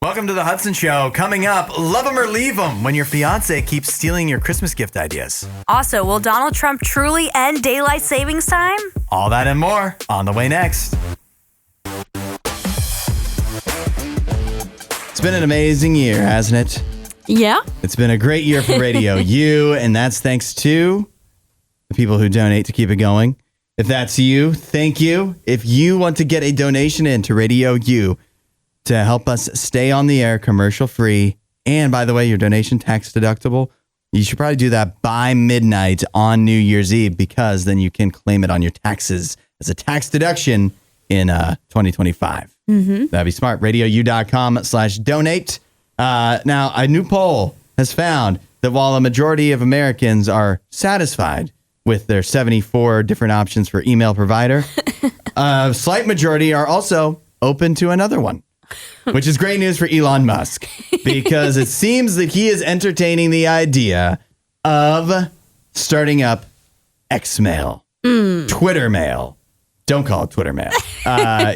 Welcome to the Hudson Show. Coming up, love 'em or leave 'em when your fiance keeps stealing your Christmas gift ideas. Also, will Donald Trump truly end daylight savings time? All that and more on the way next. It's been an amazing year, hasn't it? Yeah. It's been a great year for RadioU, and that's thanks to the people who donate to keep it going. If that's you, thank you. If you want to get a donation in to RadioU to help us stay on the air commercial free, and by the way, your donation tax deductible, you should probably do that by midnight on New Year's Eve, because then you can claim it on your taxes as a tax deduction in 2025. That'd be smart. RadioU.com/donate. Now, a new poll has found that while a majority of Americans are satisfied with their 74 different options for email provider, a slight majority are also open to another one, which is great news for Elon Musk, because it seems that he is entertaining the idea of starting up X-Mail, Twitter Mail. Don't call it Twitter Mail.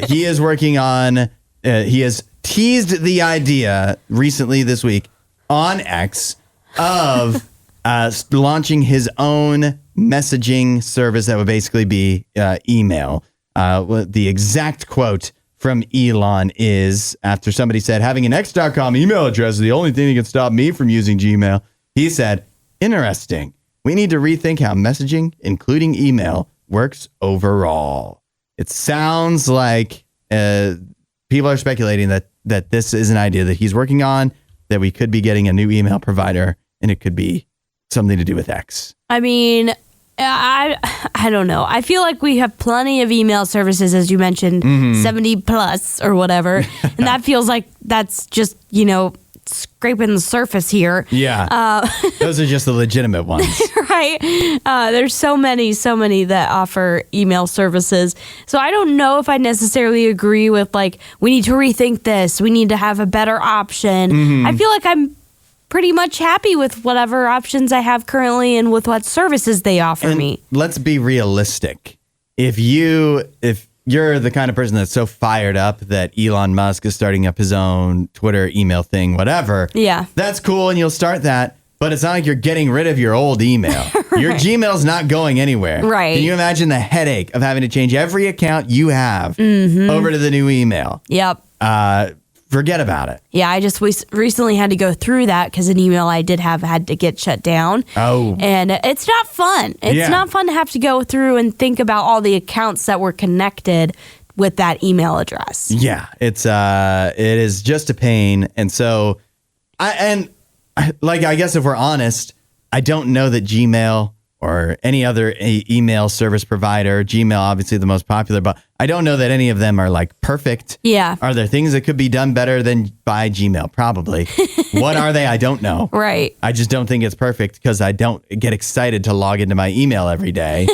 He is working on, he has teased the idea recently this week on X of launching his own messaging service that would basically be email. The exact quote from Elon is, after somebody said, having an X.com email address is the only thing that can stop me from using Gmail, he said, interesting. We need to rethink how messaging, including email, works overall. It sounds like people are speculating that this is an idea that he's working on, that we could be getting a new email provider, and it could be something to do with X. I mean, I don't know. I feel like we have plenty of email services, as you mentioned, 70 plus or whatever. And that feels like that's just, scraping the surface here. Yeah. Those are just the legitimate ones. Right. There's so many that offer email services. So I don't know if I necessarily agree with, we need to rethink this. We need to have a better option. I feel like I'm pretty much happy with whatever options I have currently and with what services they offer me. Let's be realistic. If you're the kind of person that's so fired up that Elon Musk is starting up his own Twitter email thing, whatever, that's cool, and you'll start that. But it's not like you're getting rid of your old email. Right. Your Gmail's not going anywhere. Right. Can you imagine the headache of having to change every account you have over to the new email? Yep. Forget about it. Yeah, I just recently had to go through that because an email I did have had to get shut down. Oh. And it's not fun. It's not fun to have to go through and think about all the accounts that were connected with that email address. Yeah, it is just a pain. And so, I guess if we're honest, I don't know that Gmail or any other email service provider, Gmail obviously the most popular, but I don't know that any of them are perfect. Yeah. Are there things that could be done better than by Gmail? Probably. What are they? I don't know. Right. I just don't think it's perfect because I don't get excited to log into my email every day.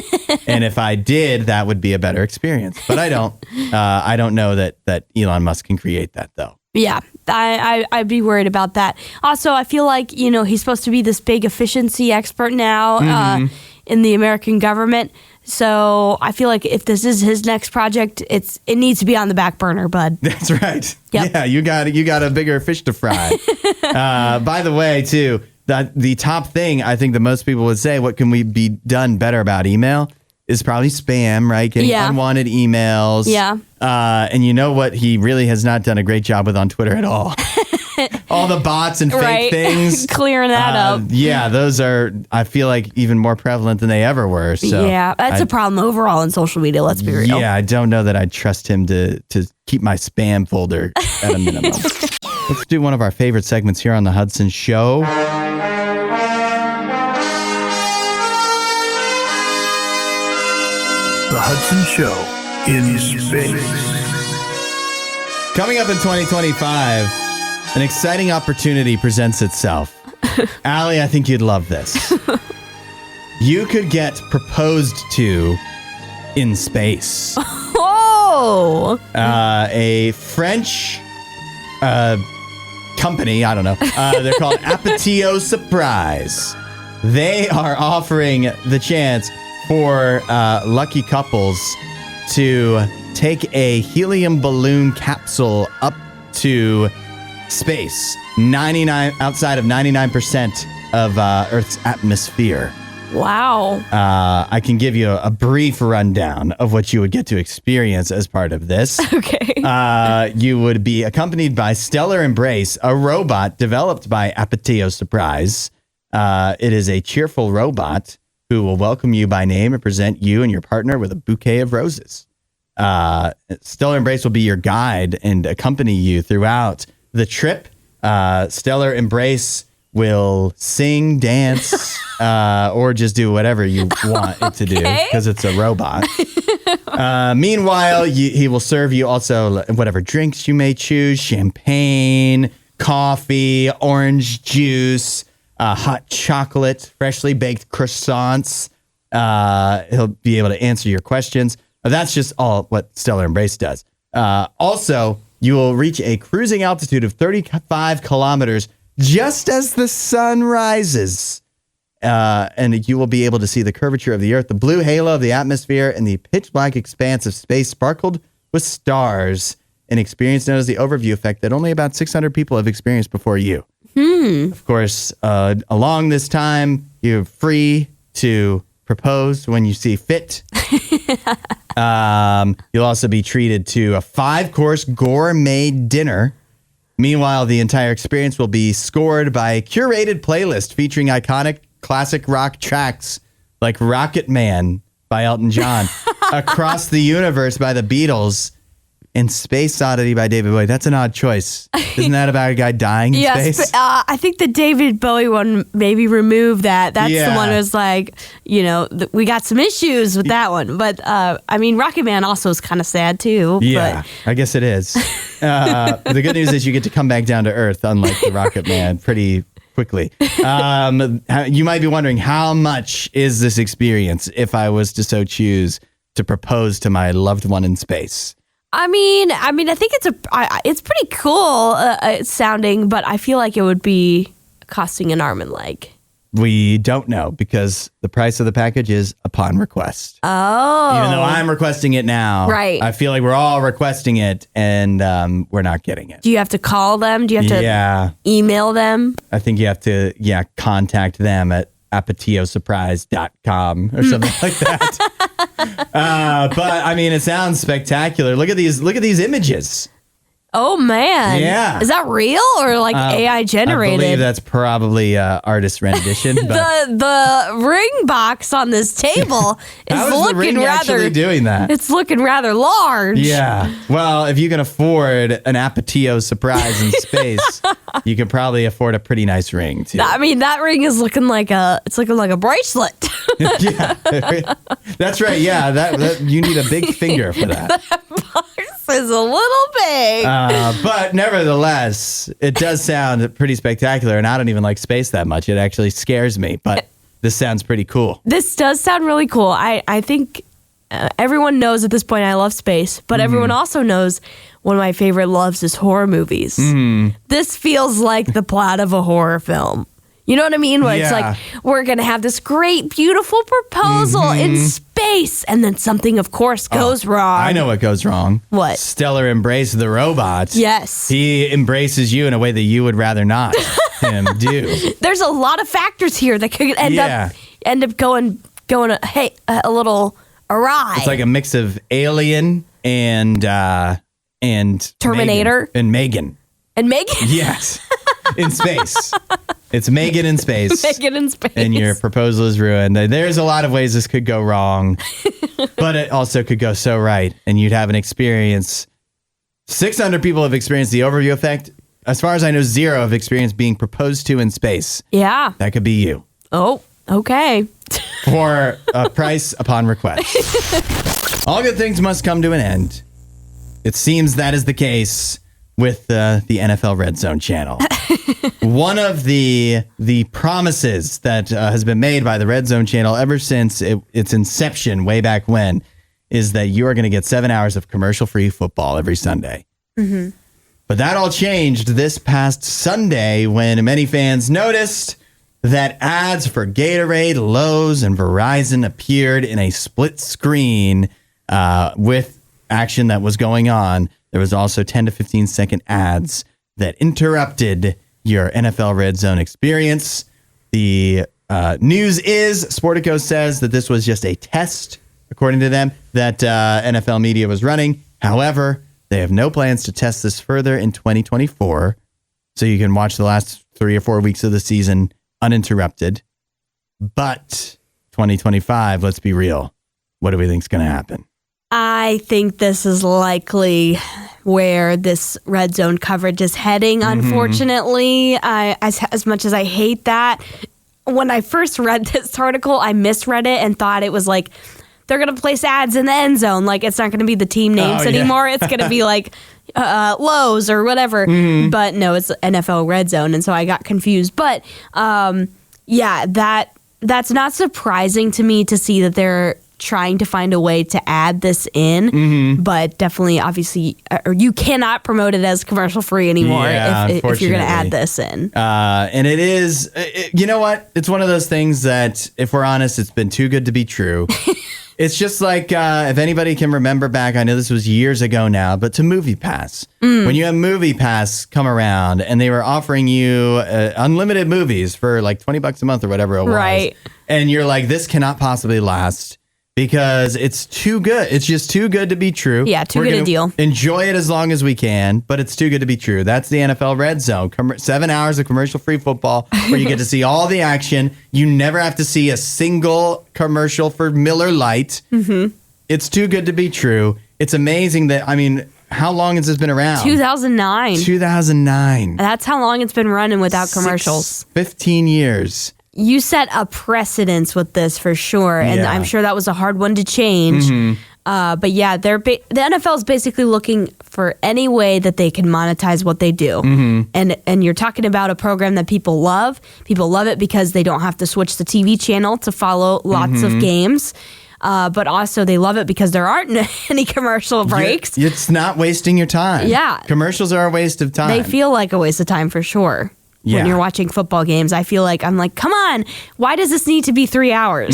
And if I did, that would be a better experience. But I don't. I don't know that Elon Musk can create that, though. Yeah, I'd be worried about that. Also, I feel like, he's supposed to be this big efficiency expert now in the American government. So I feel like if this is his next project, it needs to be on the back burner, bud. That's right. Yep. Yeah, you got a bigger fish to fry. By the way, too, the top thing I think that most people would say, what can we be done better about email? Is probably spam, right? Getting unwanted emails. Yeah. And you know what he really has not done a great job with on Twitter at all? All the bots and fake things. Clearing that up. Yeah, those are, I feel like, even more prevalent than they ever were. So yeah, that's a problem overall in social media, let's be real. Yeah, I don't know that I'd trust him to keep my spam folder at a minimum. Let's do one of our favorite segments here on the Hudson Show. The Hudson Show in space. Coming up in 2025, an exciting opportunity presents itself. Allie, I think you'd love this. You could get proposed to in space. Oh! A French company, I don't know. They're called Apatio Surprise. They are offering the chance for lucky couples to take a helium balloon capsule up to space, outside of 99% of Earth's atmosphere. Wow. I can give you a brief rundown of what you would get to experience as part of this. Okay. You would be accompanied by Stellar Embrace, a robot developed by Apatio Surprise. It is a cheerful robot who will welcome you by name and present you and your partner with a bouquet of roses. Stellar Embrace will be your guide and accompany you throughout the trip. Stellar Embrace will sing, dance, or just do whatever you want it to do because it's a robot. Meanwhile, he will serve you also whatever drinks you may choose: champagne, coffee, orange juice, hot chocolate, freshly baked croissants. He'll be able to answer your questions. That's just all what Stellar Embrace does. Also, you will reach a cruising altitude of 35 kilometers just as the sun rises. And you will be able to see the curvature of the Earth, the blue halo of the atmosphere, and the pitch black expanse of space sparkled with stars. An experience known as the overview effect that only about 600 people have experienced before you. Of course, along this time, you're free to propose when you see fit. You'll also be treated to a 5-course gourmet dinner. Meanwhile, the entire experience will be scored by a curated playlist featuring iconic classic rock tracks like Rocket Man by Elton John, Across the Universe by the Beatles, and Space Oddity by David Bowie. That's an odd choice. Isn't that about a guy dying in space? I think the David Bowie one, maybe remove that. That's the one that was like, we got some issues with that one. But, I mean, Rocket Man also is kind of sad, too. Yeah, but. I guess it is. The good news is you get to come back down to Earth, unlike the Rocket Man, pretty quickly. You might be wondering, how much is this experience if I was to so choose to propose to my loved one in space? I mean, I think it's pretty cool sounding, but I feel like it would be costing an arm and leg. We don't know because the price of the package is upon request. Oh. Even though I'm requesting it now. Right. I feel like we're all requesting it and we're not getting it. Do you have to call them? Do you have to email them? I think you have to, contact them at apatiosurprise.com or something like that. But I mean, it sounds spectacular. Look at these images. Oh man. Yeah. Is that real or like AI generated? I believe that's probably artist rendition. But the ring box on this table is how is looking the ring actually doing that? It's looking rather large. Yeah. Well, if you can afford an Apatio surprise in space, you can probably afford a pretty nice ring too. I mean, that ring is looking like a bracelet. Yeah. That's right. Yeah. That you need a big finger for that. That box is a little big. But nevertheless, it does sound pretty spectacular, and I don't even like space that much. It actually scares me, but this sounds pretty cool. This does sound really cool. I think everyone knows at this point I love space, but everyone also knows one of my favorite loves is horror movies. This feels like the plot of a horror film. You know what I mean? Where it's like, we're going to have this great, beautiful proposal in space. And then something, of course, goes wrong. I know what goes wrong. What? Stellar Embrace the robot. Yes. He embraces you in a way that you would rather not him do. There's a lot of factors here that could end up going a little awry. It's like a mix of Alien and Terminator. Megan. And Megan? Yes. In space. It's Megan in space. Megan in space. And your proposal is ruined. There's a lot of ways this could go wrong, but it also could go so right. And you'd have an experience. 600 people have experienced the overview effect. As far as I know, 0 have experienced being proposed to in space. Yeah. That could be you. Oh, okay. For a price upon request. All good things must come to an end. It seems that is the case with the NFL RedZone channel. One of the promises that has been made by the RedZone channel ever since its inception way back when is that you are going to get 7 hours of commercial-free football every Sunday. But that all changed this past Sunday when many fans noticed that ads for Gatorade, Lowe's, and Verizon appeared in a split screen with action that was going on. There was also 10 to 15 second ads that interrupted your NFL Red Zone experience. The news is Sportico says that this was just a test, according to them, that NFL media was running. However, they have no plans to test this further in 2024. So you can watch the last 3 or 4 weeks of the season uninterrupted. But 2025, let's be real. What do we think is going to happen? I think this is likely where this red zone coverage is heading, unfortunately. As much as I hate that, when I first read this article, I misread it and thought it was like, they're going to place ads in the end zone. Like, it's not going to be the team names anymore. It's going to be like Lowe's or whatever. But no, it's NFL Red Zone. And so I got confused. But yeah, that's not surprising to me to see that they're trying to find a way to add this in. But definitely, obviously, you cannot promote it as commercial free anymore if you're going to add this in. And it is, you know what? It's one of those things that, if we're honest, it's been too good to be true. It's just like, if anybody can remember back, I know this was years ago now, but to Movie Pass. When you have Movie Pass come around and they were offering you unlimited movies for like $20 a month or whatever it was. Right. And you're like, this cannot possibly last because it's too good. It's just too good to be true. Yeah, too good a deal. Enjoy it as long as we can, but it's too good to be true. That's the NFL Red Zone. 7 hours of commercial-free football where you get to see all the action. You never have to see a single commercial for Miller Lite. It's too good to be true. It's amazing that, I mean, how long has this been around? 2009. 2009. That's how long it's been running without commercials. 15 years. You set a precedence with this for sure, and I'm sure that was a hard one to change. But yeah, the NFL is basically looking for any way that they can monetize what they do. And you're talking about a program that people love. People love it because they don't have to switch the TV channel to follow lots of games. But also they love it because there aren't any commercial breaks. It's not wasting your time. Yeah. Commercials are a waste of time. They feel like a waste of time for sure. Yeah. When you're watching football games, I'm like, come on, why does this need to be 3 hours?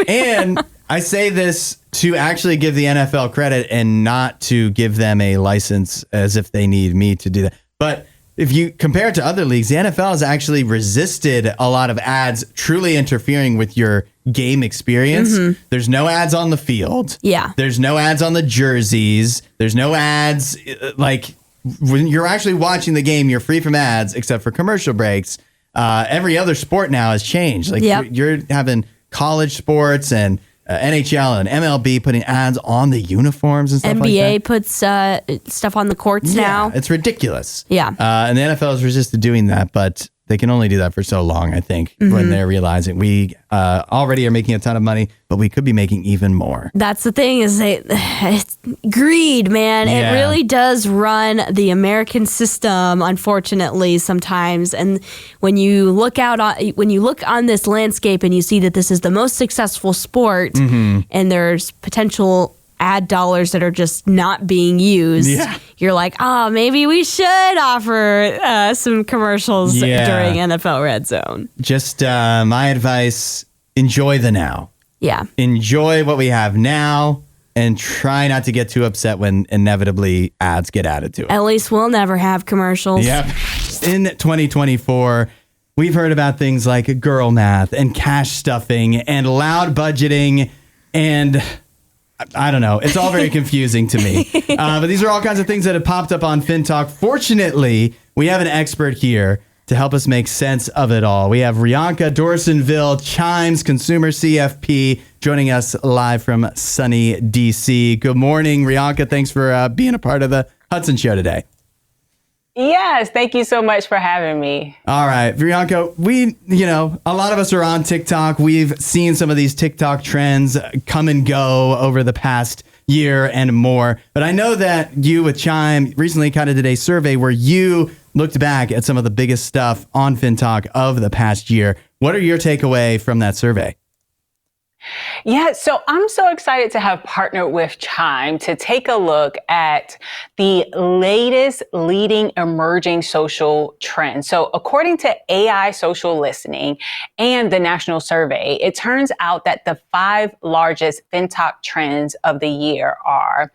And I say this to actually give the NFL credit and not to give them a license as if they need me to do that. But if you compare it to other leagues, the NFL has actually resisted a lot of ads truly interfering with your game experience. There's no ads on the field. Yeah. There's no ads on the jerseys. There's no ads like when you're actually watching the game, you're free from ads except for commercial breaks. Every other sport now has changed. Like you're having college sports and NHL and MLB putting ads on the uniforms and stuff like that. NBA puts stuff on the courts now. It's ridiculous. Yeah. And the NFL has resisted doing that, but they can only do that for so long, I think, when they're realizing we already are making a ton of money, but we could be making even more. That's the thing is it's greed, man. Yeah. It really does run the American system, unfortunately, sometimes. And when you look on this landscape and you see that this is the most successful sport and there's potential ad dollars that are just not being used, you're like, oh, maybe we should offer some commercials during NFL Red Zone. Just my advice, enjoy the now. Yeah. Enjoy what we have now and try not to get too upset when inevitably ads get added to it. At least we'll never have commercials. Yep. In 2024, we've heard about things like girl math and cash stuffing and loud budgeting and I don't know. It's all very confusing to me. But these are all kinds of things that have popped up on FinTalk. Fortunately, we have an expert here to help us make sense of it all. We have Rianka Dorsonville, Chimes Consumer CFP, joining us live from sunny DC. Good morning, Rianka. Thanks for being a part of the Hudson Show today. Yes, thank you so much for having me. All right, Rianka, a lot of us are on TikTok. We've seen some of these TikTok trends come and go over the past year and more. But I know that you with Chime recently kind of did a survey where you looked back at some of the biggest stuff on FinTalk of the past year. What are your takeaway from that survey? Yeah, so I'm so excited to have partnered with Chime to take a look at the latest leading emerging social trends. So according to AI social listening and the national survey, it turns out that the 5 largest FinTalk trends of the year are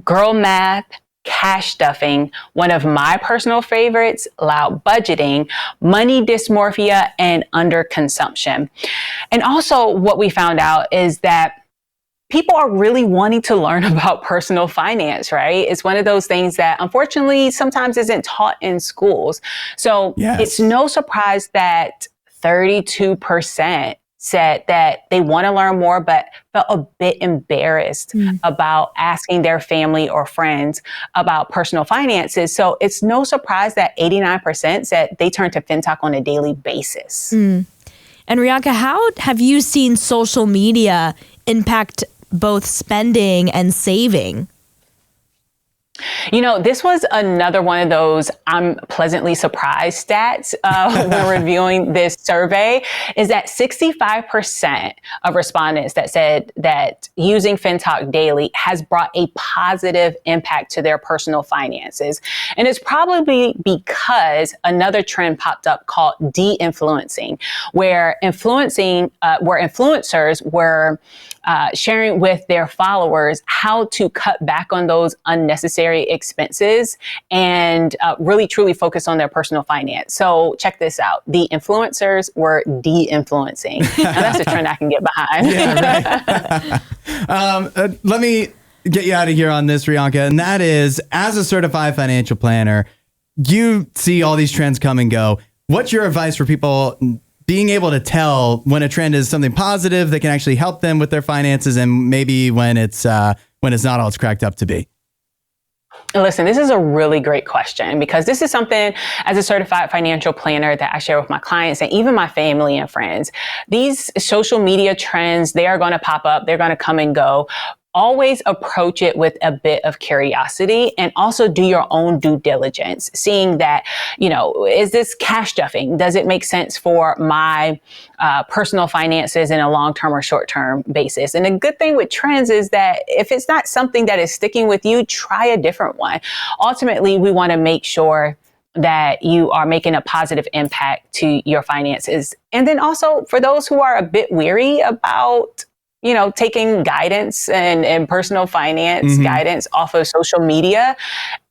girl math, cash stuffing, one of my personal favorites, loud budgeting, money dysmorphia, and underconsumption. And also what we found out is that people are really wanting to learn about personal finance, right? It's one of those things that unfortunately sometimes isn't taught in schools. So It's no surprise that 32% said that they want to learn more, but felt a bit embarrassed about asking their family or friends about personal finances. So it's no surprise that 89% said they turn to FinTalk on a daily basis. And Rianka, how have you seen social media impact both spending and saving? You know, this was another one of those I'm pleasantly surprised stats when reviewing this survey, is that 65% of respondents that said that using FinTalk daily has brought a positive impact to their personal finances. And it's probably because another trend popped up called de-influencing, where influencers were sharing with their followers how to cut back on those unnecessary expenses and really truly focus on their personal finance. So check this out. The influencers were de-influencing. Now that's a trend I can get behind. Yeah, right. Let me get you out of here on this, Rianka. And that is, as a certified financial planner, you see all these trends come and go. What's your advice for people being able to tell when a trend is something positive that can actually help them with their finances, and maybe when it's not all it's cracked up to be? Listen, this is a really great question, because this is something as a certified financial planner that I share with my clients and even my family and friends. These social media trends, they are going to pop up. They're going to come and go. Always approach it with a bit of curiosity, and also do your own due diligence, seeing that, you know, is this cash stuffing? Does it make sense for my personal finances in a long-term or short-term basis? And the good thing with trends is that if it's not something that is sticking with you, try a different one. Ultimately, we want to make sure that you are making a positive impact to your finances. And then also, for those who are a bit weary about taking guidance and personal finance guidance off of social media,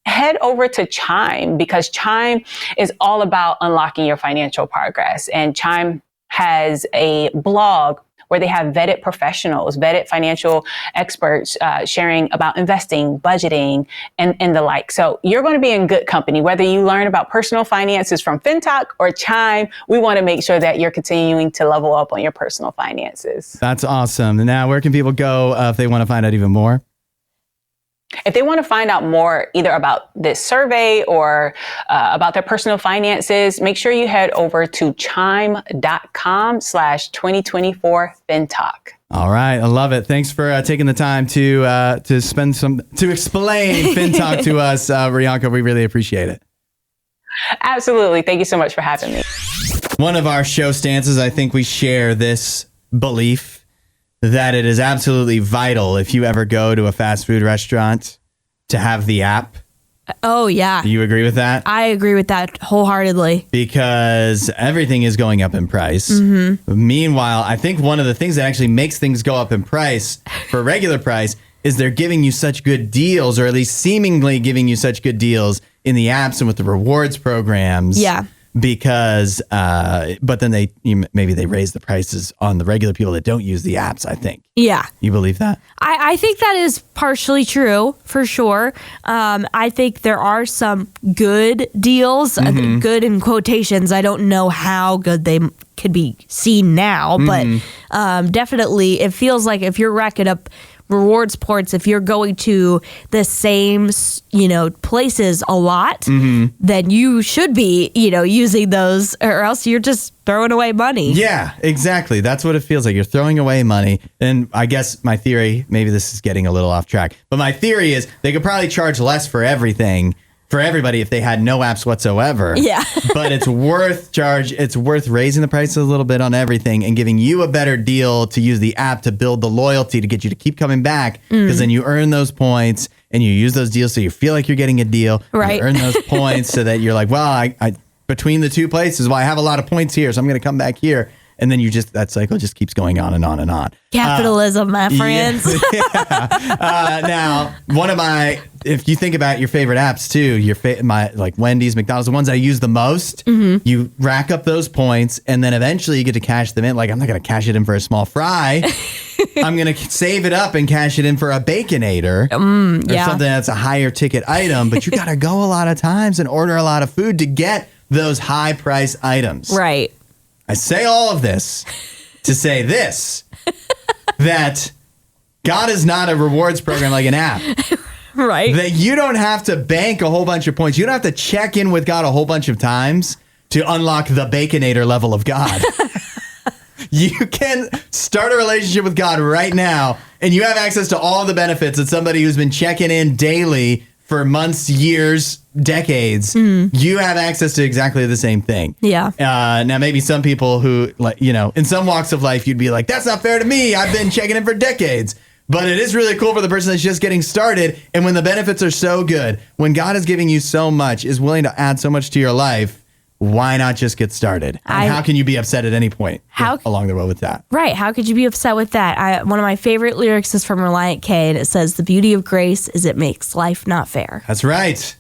head over to Chime, because Chime is all about unlocking your financial progress. And Chime has a blog where they have vetted professionals, vetted financial experts sharing about investing, budgeting, and the like. So you're going to be in good company. Whether you learn about personal finances from FinTalk or Chime, we want to make sure that you're continuing to level up on your personal finances. That's awesome. Now, where can people go if they want to find out even more? If they want to find out more either about this survey or about their personal finances, make sure you head over to chime.com/2024FinTalk. All right. I love it. Thanks for taking the time to explain FinTalk to us, Rianka. We really appreciate it. Absolutely. Thank you so much for having me. One of our show stances, I think we share this belief that it is absolutely vital, if you ever go to a fast food restaurant, to have the app. Oh, yeah. Do you agree with that? I agree with that wholeheartedly. Because everything is going up in price. Meanwhile, I think one of the things that actually makes things go up in price for regular price is they're giving you such good deals, or at least seemingly giving you such good deals in the apps and with the rewards programs. Yeah. Because, but then maybe they raise the prices on the regular people that don't use the apps, I think. Yeah. You believe that? I think that is partially true, for sure. I think there are some good deals, good in quotations. I don't know how good they could be seen now, but definitely it feels like if you're racking up rewards points, if you're going to the same, places a lot, then you should be, using those, or else you're just throwing away money. Yeah, exactly. That's what it feels like. You're throwing away money. And I guess my theory, maybe this is getting a little off track, but my theory is they could probably charge less for everything for everybody if they had no apps whatsoever. Yeah. But it's worth raising the prices a little bit on everything and giving you a better deal to use the app to build the loyalty to get you to keep coming back, because then you earn those points and you use those deals so you feel like you're getting a deal. Right. You earn those points so that you're like, well, I between the two places, well, I have a lot of points here, so I'm going to come back here And then that cycle just keeps going on and on and on. Capitalism, my friends. Now, if you think about your favorite apps too, like Wendy's, McDonald's, the ones I use the most, you rack up those points and then eventually you get to cash them in. Like, I'm not going to cash it in for a small fry. I'm going to save it up and cash it in for a Baconator or something that's a higher ticket item. But you got to go a lot of times and order a lot of food to get those high price items. Right. I say all of this to say this, that God is not a rewards program like an app. Right. That you don't have to bank a whole bunch of points. You don't have to check in with God a whole bunch of times to unlock the Baconator level of God. You can start a relationship with God right now, and you have access to all the benefits that somebody who's been checking in daily for months, years, decades. You have access to exactly the same thing. Yeah. Now, maybe some people who, in some walks of life, you'd be like, that's not fair to me. I've been checking in for decades. But it is really cool for the person that's just getting started. And when the benefits are so good, when God is giving you so much, is willing to add so much to your life, why not just get started? And how can you be upset at any point along the road with that? Right. How could you be upset with that? One of my favorite lyrics is from Reliant K, and it says, "The beauty of grace is it makes life not fair." That's right.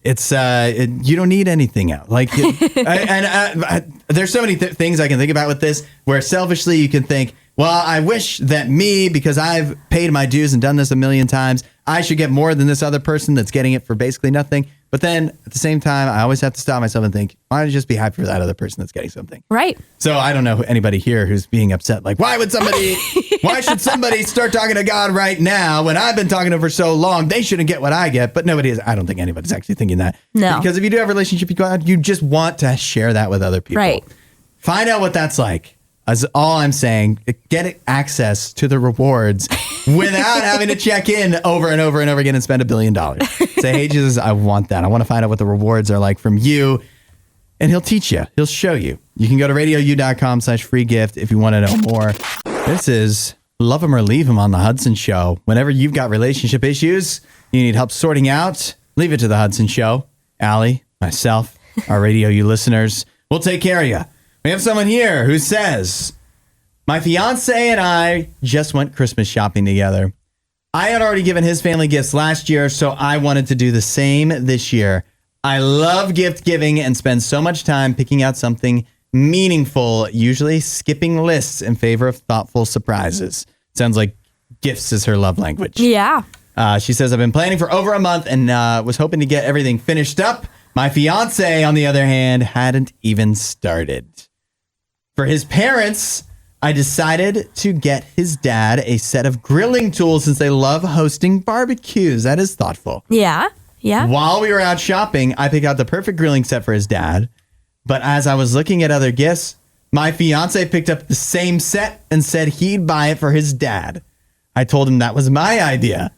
It's you don't need anything else. Like, there's so many things I can think about with this, where selfishly you can think, well, I wish that because I've paid my dues and done this a million times, I should get more than this other person that's getting it for basically nothing. But then at the same time, I always have to stop myself and think, why don't you just be happy for that other person that's getting something? Right. So I don't know anybody here who's being upset. Like, why should somebody start talking to God right now when I've been talking to him for so long? They shouldn't get what I get. But nobody is. I don't think anybody's actually thinking that. No. Because if you do have a relationship with God, you just want to share that with other people. Right. Find out what that's like. That's all I'm saying. Get access to the rewards without having to check in over and over and over again and spend $1 billion. Say, hey, Jesus, I want that. I want to find out what the rewards are like from you. And he'll teach you. He'll show you. You can go to RadioU.com/free gift if you want to know more. This is Love 'Em or Leave 'Em on the Hudson Show. Whenever you've got relationship issues you need help sorting out, leave it to the Hudson Show. Allie, myself, our RadioU listeners, we'll take care of you. We have someone here who says, my fiance and I just went Christmas shopping together. I had already given his family gifts last year, so I wanted to do the same this year. I love gift giving and spend so much time picking out something meaningful, usually skipping lists in favor of thoughtful surprises. Sounds like gifts is her love language. Yeah. She says, I've been planning for over a month and was hoping to get everything finished up. My fiance, on the other hand, hadn't even started. For his parents, I decided to get his dad a set of grilling tools since they love hosting barbecues. That is thoughtful. Yeah. Yeah. While we were out shopping, I picked out the perfect grilling set for his dad. But as I was looking at other gifts, my fiance picked up the same set and said he'd buy it for his dad. I told him that was my idea.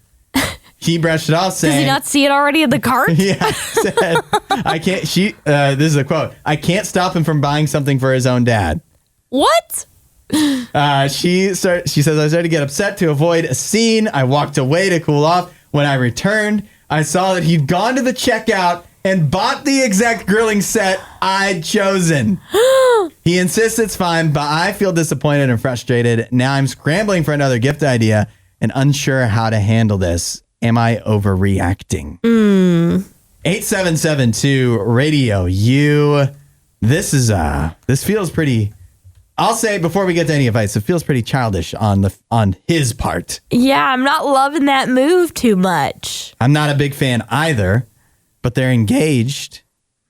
He brushed it off saying... Does he not see it already in the cart? Yeah, said, I can't... this is a quote. I can't stop him from buying something for his own dad. What? She says, I started to get upset to avoid a scene. I walked away to cool off. When I returned, I saw that he'd gone to the checkout and bought the exact grilling set I'd chosen. He insists it's fine, but I feel disappointed and frustrated. Now I'm scrambling for another gift idea and unsure how to handle this. Am I overreacting? 8772 RadioU. This feels pretty... I'll say before we get to any advice, it feels pretty childish on his part. Yeah, I'm not loving that move too much. I'm not a big fan either, but they're engaged.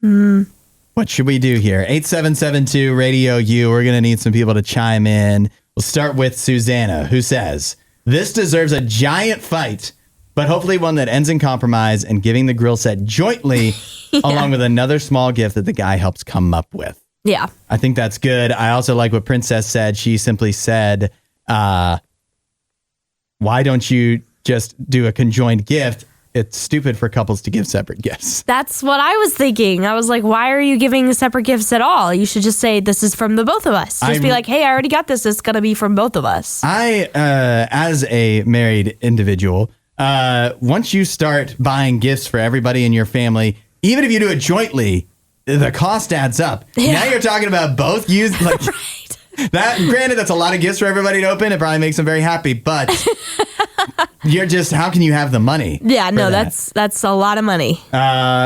What should we do here? 8772 RadioU. We're going to need some people to chime in. We'll start with Susanna, who says, this deserves a giant fight, but hopefully one that ends in compromise and giving the grill set jointly along with another small gift that the guy helps come up with. Yeah. I think that's good. I also like what Princess said. She simply said, why don't you just do a conjoined gift? It's stupid for couples to give separate gifts. That's what I was thinking. I was like, why are you giving separate gifts at all? You should just say, this is from the both of us. Just be like, hey, I already got this. It's going to be from both of us. As a married individual, once you start buying gifts for everybody in your family, even if you do it jointly, the cost adds up. Yeah. Now you're talking about both use like Right. Granted, that's a lot of gifts for everybody to open. It probably makes them very happy, but how can you have the money? Yeah, no, that's a lot of money.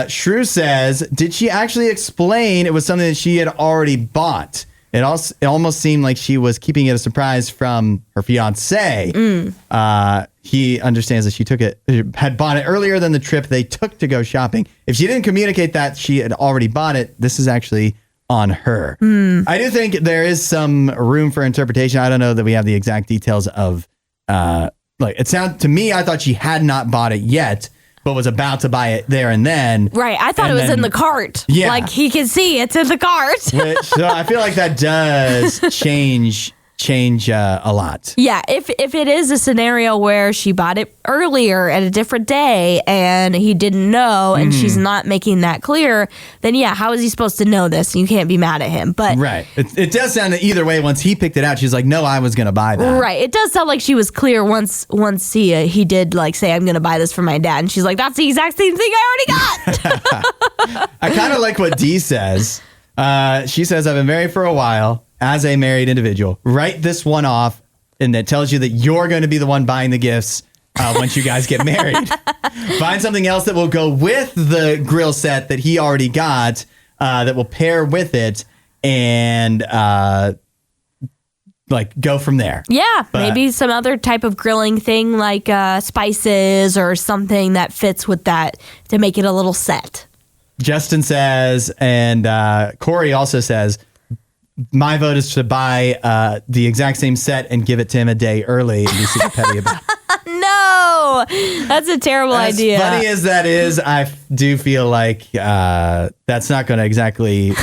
Shrew says, did she actually explain it was something that she had already bought? It almost seemed like she was keeping it a surprise from her fiance. He understands that she had bought it earlier than the trip they took to go shopping. If she didn't communicate that she had already bought it, this is actually on her. I do think there is some room for interpretation. I don't know that we have the exact details of, it sounded to me, I thought she had not bought it yet, but was about to buy it there and then. Right. I thought it was in the cart. Yeah. Like he can see it's in the cart. So I feel like that does change a lot. Yeah. If it is a scenario where she bought it earlier at a different day and he didn't know and she's not making that clear, then yeah, how is he supposed to know this? You can't be mad at him. But right. It does sound that either way, once he picked it out, she's like, no, I was going to buy that. Right. It does sound like she was clear once he did like say, I'm going to buy this for my dad. And she's like, that's the exact same thing I already got. I kind of like what Dee says. She says, I've been married for a while. As a married individual, write this one off, and that tells you that you're going to be the one buying the gifts once you guys get married. Find something else that will go with the grill set that he already got, that will pair with it, and go from there. Yeah, maybe some other type of grilling thing like spices or something that fits with that to make it a little set. Justin says, and Corey also says, my vote is to buy the exact same set and give it to him a day early and be super petty about it. No, that's a terrible idea. As funny as that is, I do feel like that's not going to exactly...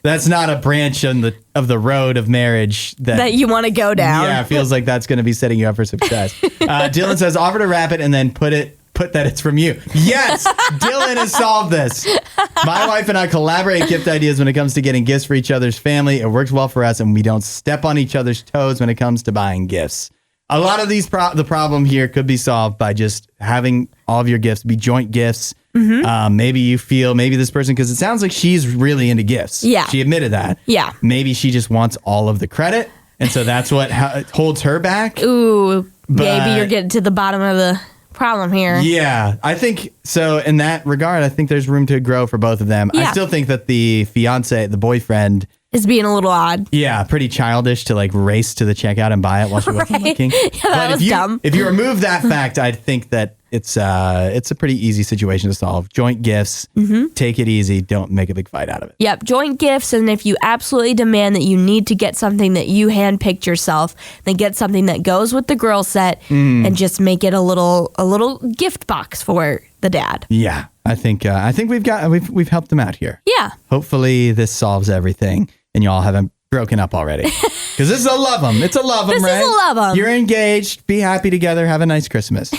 That's not a branch of the road of marriage that you want to go down. Yeah, it feels like that's going to be setting you up for success. Dylan says, offer to wrap it and then put that it's from you. Yes, Dylan has solved this. My wife and I collaborate gift ideas when it comes to getting gifts for each other's family. It works well for us, and we don't step on each other's toes when it comes to buying gifts. A lot of these, the problem here could be solved by just having all of your gifts be joint gifts. Maybe this person, because it sounds like she's really into gifts. Yeah. She admitted that. Yeah. Maybe she just wants all of the credit, and so that's what holds her back. Ooh, maybe you're getting to the bottom of the problem here. Yeah, I think so. In that regard, I think there's room to grow for both of them. Yeah. I still think that the boyfriend, is being a little odd. Yeah, pretty childish to race to the checkout and buy it while she wasn't looking. Yeah, that was dumb. If you remove that fact, I think that it's a pretty easy situation to solve. Joint gifts, take it easy. Don't make a big fight out of it. Yep, joint gifts, and if you absolutely demand that you need to get something that you handpicked yourself, then get something that goes with the grill set and just make it a little gift box for the dad. Yeah, I think we've helped them out here. Yeah. Hopefully this solves everything and y'all haven't broken up already. Because this is a love 'em. It's a love 'em, right? This is a love 'em. You're engaged. Be happy together. Have a nice Christmas.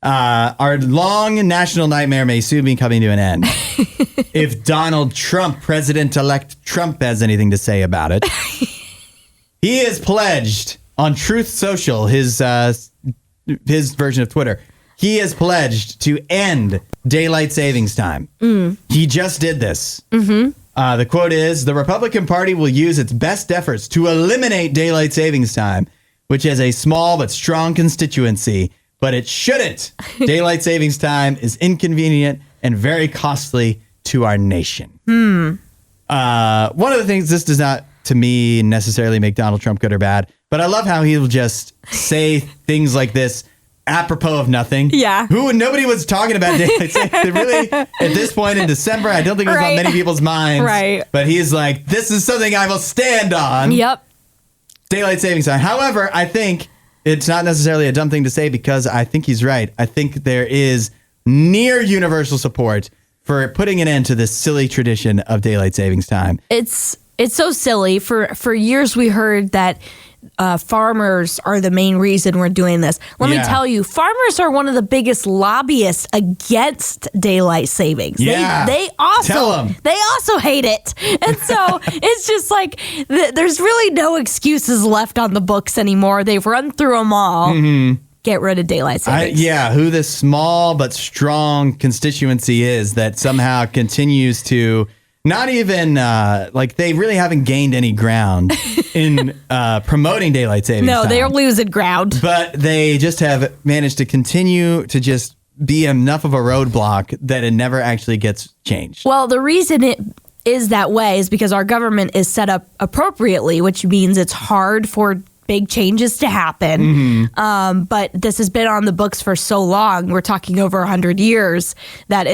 Our long national nightmare may soon be coming to an end. If Donald Trump, President-elect Trump, has anything to say about it. He has pledged on Truth Social, his version of Twitter, he has pledged to end daylight savings time. He just did this. The quote is, the Republican Party will use its best efforts to eliminate daylight savings time, which has a small but strong constituency, but it shouldn't. Daylight savings time is inconvenient and very costly to our nation. One of the things, this does not, to me, necessarily make Donald Trump good or bad, but I love how he'll just say things like this apropos of nothing. Yeah. Nobody was talking about daylight savings. Really, at this point in December, I don't think it was on many people's minds. Right. But he's like, this is something I will stand on. Yep. Daylight savings time. However, I think it's not necessarily a dumb thing to say because I think he's right. I think there is near universal support for putting an end to this silly tradition of daylight savings time. It's so silly. For years we heard that farmers are the main reason we're doing this. Let me tell you, farmers are one of the biggest lobbyists against daylight savings. Yeah. They also hate it. And so it's just like there's really no excuses left on the books anymore. They've run through them all. Get rid of daylight savings. Who this small but strong constituency is that somehow continues to Not even like they really haven't gained any ground in promoting daylight savings No, time. they're losing ground. But they just have managed to continue to just be enough of a roadblock that it never actually gets changed. Well, the reason it is that way is because our government is set up appropriately, which means it's hard for big changes to happen. But this has been on the books for so long. We're talking over 100 years that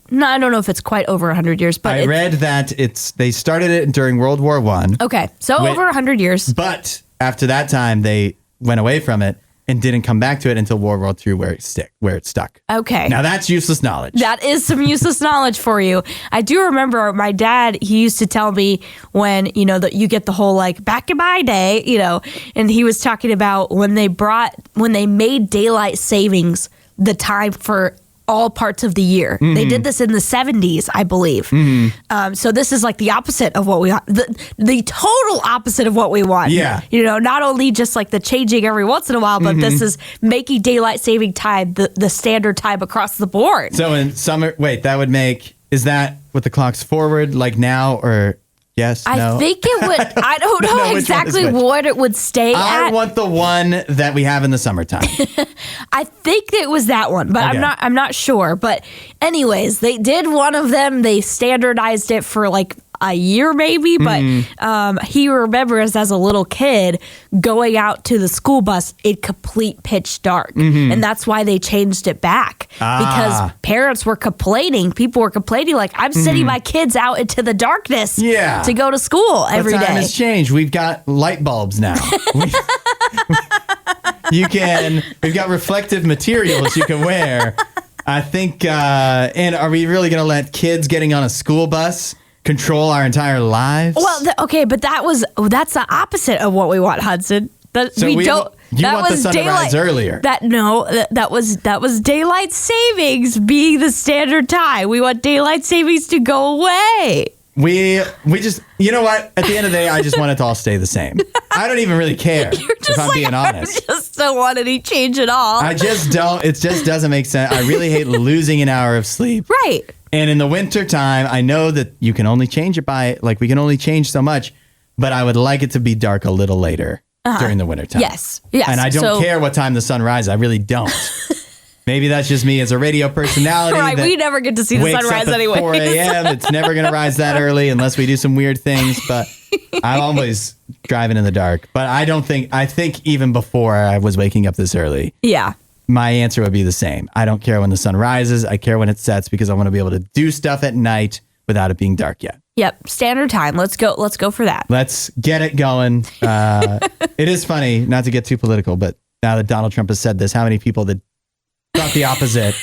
no, I don't know if it's quite over 100 years, but I read that they started it during World War I. Okay, so over 100 years. But after that time, they went away from it and didn't come back to it until World War II where it stuck. Okay. Now that's useless knowledge. That is some useless knowledge for you. I do remember my dad, he used to tell me when, that you get the whole like back in my day, and he was talking about when they made daylight savings the time for all parts of the year. They did this in the 70s, I believe. So this is like the opposite of what we want, the total opposite of what we want. Yeah. Not only just like the changing every once in a while, but this is making daylight saving time the standard time across the board. So in summer, is that with the clocks forward like now or yes, no? I think it would, I don't know exactly what it would stay at. I want the one that we have in the summertime. I think it was that one, but Okay. I'm not sure. But anyways, they did one of them. They standardized it for like a year maybe, but he remembers as a little kid going out to the school bus in complete pitch dark. And that's why they changed it back because parents were complaining. People were complaining like, I'm sending my kids out into the darkness to go to school every day. The time has changed. We've got light bulbs now. We've got reflective materials you can wear. I think, and are we really going to let kids getting on a school bus control our entire lives? Well, but that's the opposite of what we want, Hudson. You want the sun to rise earlier. That was daylight savings being the standard time. We want daylight savings to go away. We just, you know what? At the end of the day, I just want it to all stay the same. I don't even really care, if I'm being honest. I just don't want any change at all. I just don't. It just doesn't make sense. I really hate losing an hour of sleep. Right. And in the winter time, I know that you can only change it we can only change so much, but I would like it to be dark a little later during the winter time. Yes. And I don't care what time the sun rises. I really don't. Maybe that's just me as a radio personality. Right, we never get to see the sunrise anyway. 4 a.m. It's never going to rise that early unless we do some weird things. But I'm always driving in the dark. But I think even before I was waking up this early, my answer would be the same. I don't care when the sun rises. I care when it sets because I want to be able to do stuff at night without it being dark yet. Yep, standard time. Let's go for that. Let's get it going. It is funny, not to get too political, but now that Donald Trump has said this, how many people that thought the opposite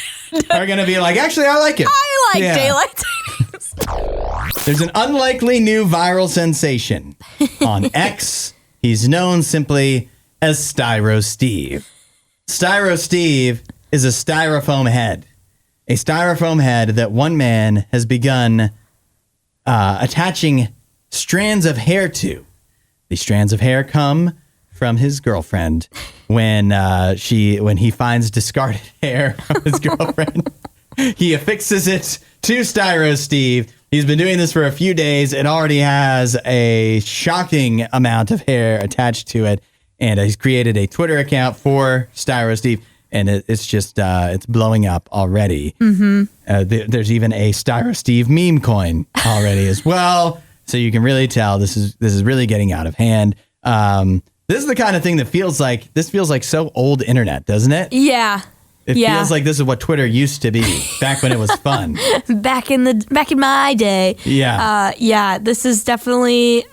are going to be like, actually, I like it. I like daylight savings. There's an unlikely new viral sensation on X. He's known simply as Styro Steve. Styro Steve is a styrofoam head. A styrofoam head that one man has begun attaching strands of hair to. The strands of hair come from his girlfriend when he finds discarded hair from his girlfriend. He affixes it to Styro Steve. He's been doing this for a few days. It already has a shocking amount of hair attached to it. And he's created a Twitter account for Styro Steve. And it's just, it's blowing up already. There's even a Styro Steve meme coin already as well. So you can really tell this is really getting out of hand. This is the kind of thing that feels like so old internet, doesn't it? Yeah. It feels like this is what Twitter used to be back when it was fun. back in my day. Yeah. This is definitely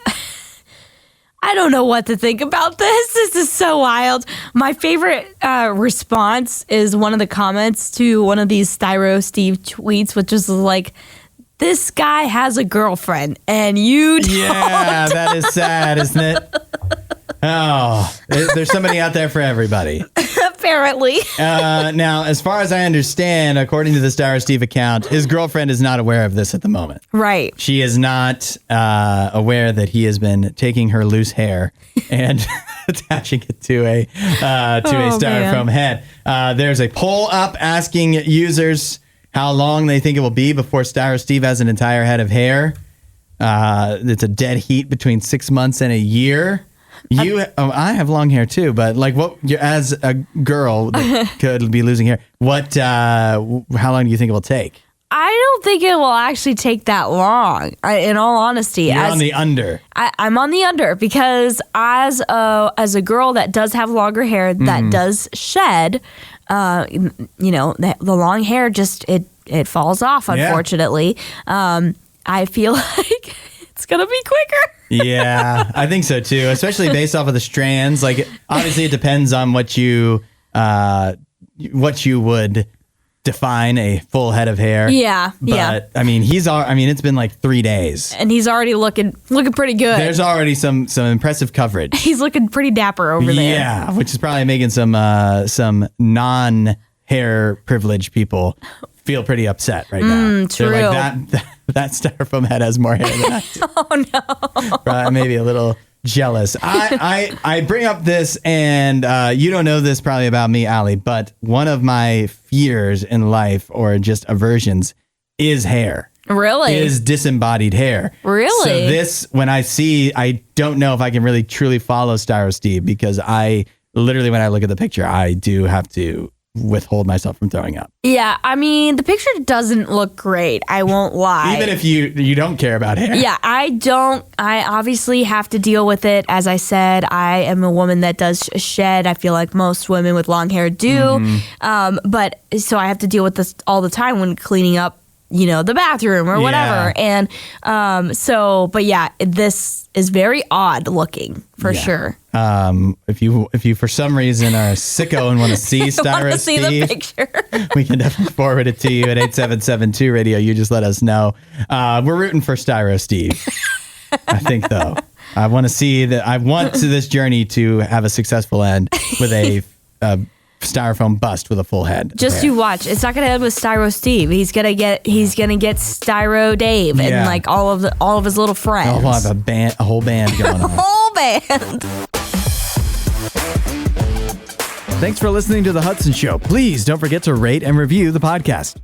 I don't know what to think about this. This is so wild. My favorite response is one of the comments to one of these Styro Steve tweets, which is like, this guy has a girlfriend and you don't. Yeah, that is sad, isn't it? Oh, there's somebody out there for everybody. Apparently. Now, as far as I understand, according to the Styro Steve account, his girlfriend is not aware of this at the moment. Right. She is not aware that he has been taking her loose hair and attaching it to a styrofoam head. There's a poll up asking users how long they think it will be before Styro Steve has an entire head of hair. It's a dead heat between 6 months and a year. I have long hair too, but like, as a girl that could be losing hair, how long do you think it will take? I don't think it will actually take that long. In all honesty, You're on the under. I'm on the under because as a girl that does have longer hair that does shed, the long hair just it falls off. Unfortunately, I feel like it's gonna be quicker. Yeah, I think so too, especially based off of the strands. Like, obviously, it depends on what you would define a full head of hair. Yeah, but I mean, it's been like 3 days, and he's already looking pretty good. There's already some impressive coverage. He's looking pretty dapper over there. Yeah, which is probably making some non-hair privileged people feel pretty upset right now. True. They're like, that styrofoam head has more hair than I do. Oh no. Right, maybe a little jealous. I bring up this, and you don't know this probably about me, Allie, but one of my fears in life, or just aversions, is hair. Really? Is disembodied hair. Really? So this, when I don't know if I can really truly follow Styro Steve, because I literally, when I look at the picture, I do have to withhold myself from throwing up. Yeah, I mean, the picture doesn't look great. I won't lie. Even if you don't care about hair. Yeah, I don't. I obviously have to deal with it. As I said, I am a woman that does shed. I feel like most women with long hair do. But so I have to deal with this all the time when cleaning up, the bathroom or whatever. Yeah. And but yeah, this is very odd looking for sure. If you for some reason are a sicko and want to see Styro Steve, the picture. we can definitely forward it to you at 8772 Radio. You just let us know. We're rooting for Styro Steve. I think though, I want to see that. I want this journey to have a successful end with a styrofoam bust with a full head. Just you watch. It's not gonna end with Styro Steve. He's gonna get Styro Dave and like all of his little friends. Oh, we'll have a whole band going on. Whole band. Thanks for listening to The Hudson Show. Please don't forget to rate and review the podcast.